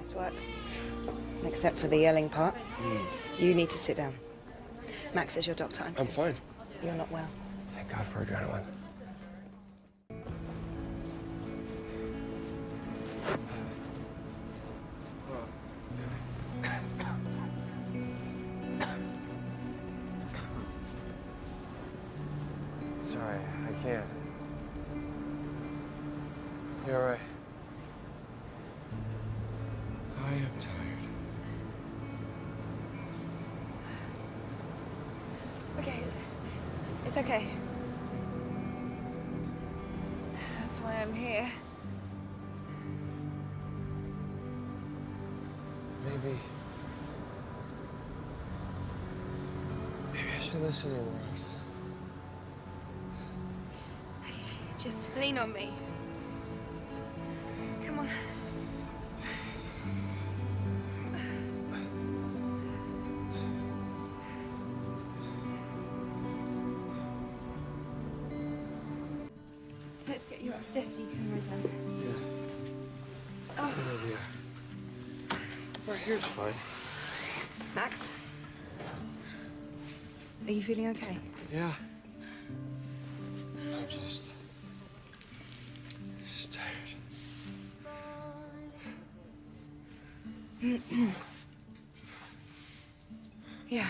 Nice work. Except for the yelling part. You need to sit down. Max is your doctor. I'm fine. You're not well. Thank God for adrenaline. Sorry, I can't. You're all right. I am tired. Okay. It's okay. That's why I'm here. Maybe I should listen to you more often. Just lean on me. Come on. Let's get you upstairs so you can lie down. Yeah. Oh. Good idea. Right here's fine. Max? Are you feeling okay? Yeah. I'm just tired. Yeah.